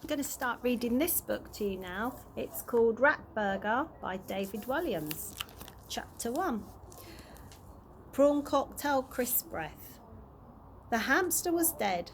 I'm going to start reading this book to you now. It's called Ratburger by David Walliams. Chapter 1. Prawn Cocktail Crisp Breath. The hamster was dead,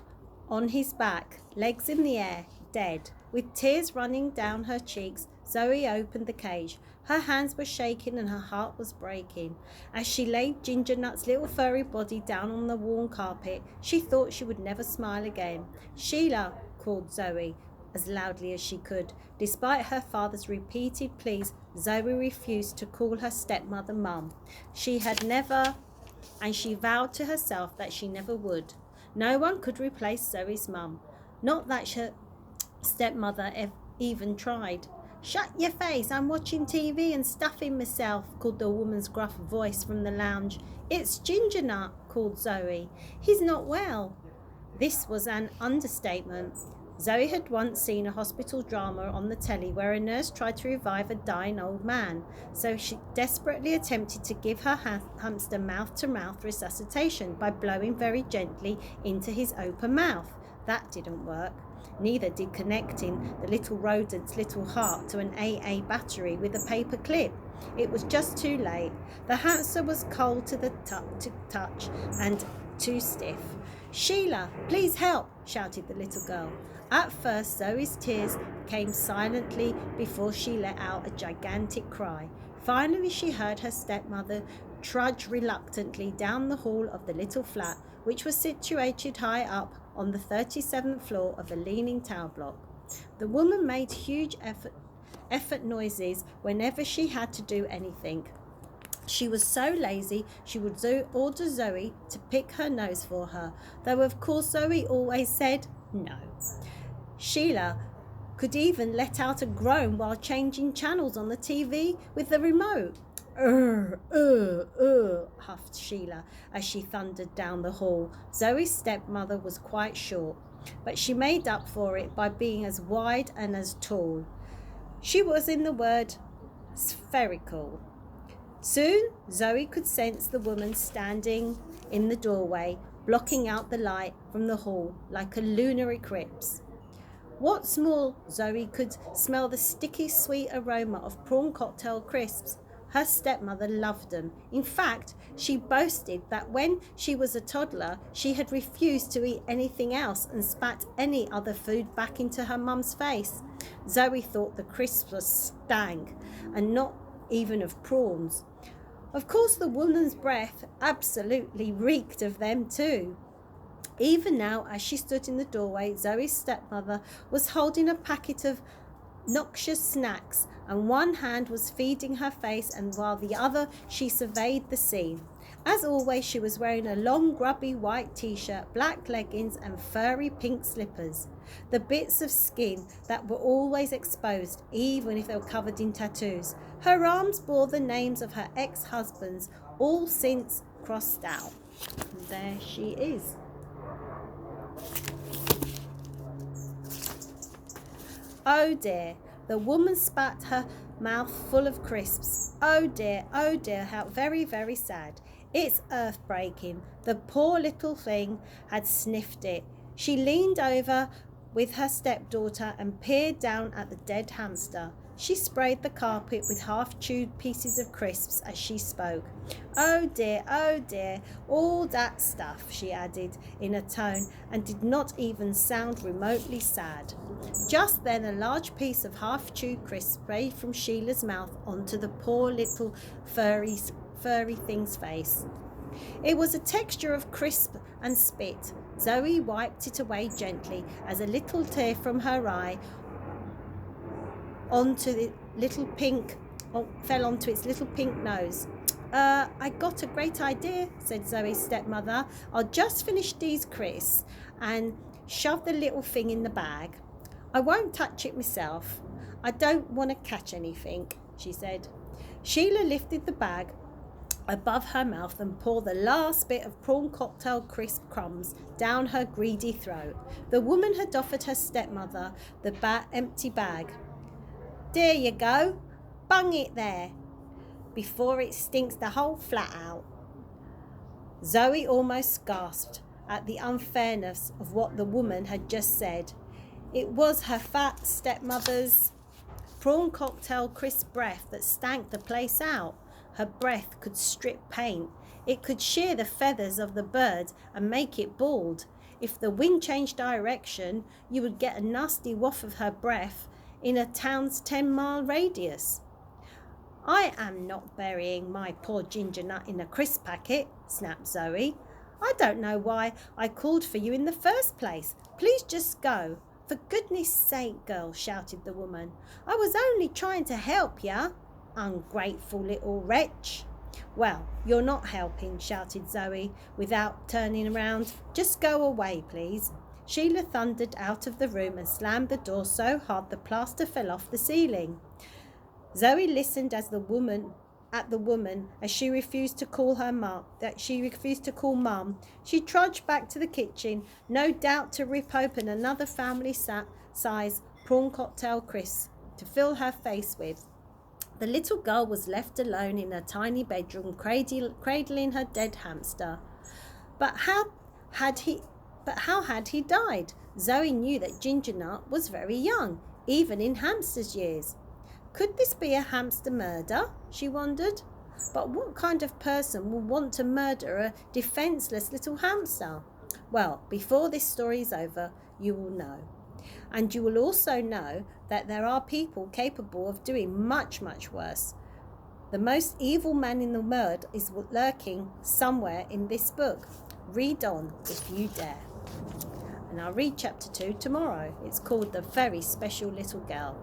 on his back, legs in the air, dead. With tears running down her cheeks, Zoe opened the cage. Her hands were shaking and her heart was breaking. As she laid Ginger Nut's little furry body down on the worn carpet, she thought she would never smile again. "Sheila," called Zoe as loudly as she could. Despite her father's repeated pleas, Zoe refused to call her stepmother Mum. She had never, and she vowed to herself that she never would. No one could replace Zoe's mum. Not that her stepmother even tried. "Shut your face, I'm watching TV and stuffing myself," called the woman's gruff voice from the lounge. "It's Ginger Nut," called Zoe. "He's not well." This was an understatement. Zoe had once seen a hospital drama on the telly where a nurse tried to revive a dying old man, so she desperately attempted to give her hamster mouth-to-mouth resuscitation by blowing very gently into his open mouth. That didn't work. Neither did connecting the little rodent's little heart to an AA battery with a paper clip. It was just too late. The hamster was cold to the touch and too stiff. "Sheila, please help," shouted the little girl. At first, Zoe's tears came silently before she let out a gigantic cry. Finally, she heard her stepmother trudge reluctantly down the hall of the little flat, which was situated high up on the 37th floor of a leaning tower block. The woman made huge effort noises whenever she had to do anything. She was so lazy she would order Zoe to pick her nose for her, though of course Zoe always said no. Sheila could even let out a groan while changing channels on the TV with the remote. Huffed Sheila as she thundered down the hall. Zoe's stepmother was quite short, but she made up for it by being as wide and as tall. She was, in the word, spherical. Soon Zoe could sense the woman standing in the doorway, blocking out the light from the hall like a lunar eclipse. What's more, Zoe could smell the sticky sweet aroma of prawn cocktail crisps. Her stepmother loved them. In fact, she boasted that when she was a toddler, she had refused to eat anything else and spat any other food back into her mum's face. Zoe thought the crisps were stank, and not even of prawns. Of course, the woman's breath absolutely reeked of them too. Even now, as she stood in the doorway, Zoe's stepmother was holding a packet of noxious snacks, and one hand was feeding her face, and while the other she surveyed the scene. As always, she was wearing a long grubby white t-shirt, black leggings and furry pink slippers. The bits of skin that were always exposed, even if they were covered in tattoos. Her arms bore the names of her ex-husbands, all since crossed out. And there she is. Oh dear, the woman spat her mouth full of crisps. Oh dear, how very, very sad. It's earth-breaking. The poor little thing had sniffed it. She leaned over with her stepdaughter and peered down at the dead hamster. She sprayed the carpet with half-chewed pieces of crisps as she spoke. Oh dear, all that stuff," she added in a tone and did not even sound remotely sad. Just then a large piece of half-chewed crisp sprayed from Sheila's mouth onto the poor little furry thing's face. It was a texture of crisp and spit. Zoe wiped it away gently as a little tear from her eye fell onto its little pink nose. I got a great idea," said Zoe's stepmother. "I'll just finish these crisps and shove the little thing in the bag. I won't touch it myself. I don't want to catch anything," she said. Sheila lifted the bag above her mouth and poured the last bit of prawn cocktail crisp crumbs down her greedy throat. The woman had offered her stepmother the empty bag. "There you go. Bung it there before it stinks the whole flat out." Zoe almost gasped at the unfairness of what the woman had just said. It was her fat stepmother's prawn cocktail crisp breath that stank the place out. Her breath could strip paint. It could shear the feathers of the bird and make it bald. If the wind changed direction, you would get a nasty waft of her breath in a town's 10-mile radius. I am not burying my poor ginger nut in a crisp packet, snapped Zoe. I don't know why I called for you in the first place. Please just go. For goodness sake, girl, shouted the woman. I was only trying to help ya, ungrateful little wretch. Well, you're not helping, shouted Zoe without turning around. Just go away, please. Sheila thundered out of the room and slammed the door so hard the plaster fell off the ceiling. Zoe listened at the woman as she refused to call her mum. She trudged back to the kitchen, no doubt to rip open another family-size prawn cocktail crisp to fill her face with. The little girl was left alone in her tiny bedroom, cradling her dead hamster. But how had he died? Zoe knew that Ginger Nut was very young, even in hamster's years. Could this be a hamster murder? She wondered. But what kind of person would want to murder a defenseless little hamster? Well, before this story is over, you will know. And you will also know that there are people capable of doing much, much worse. The most evil man in the world is lurking somewhere in this book. Read on if you dare. And I'll read chapter 2 tomorrow. It's called The Very Special Little Girl.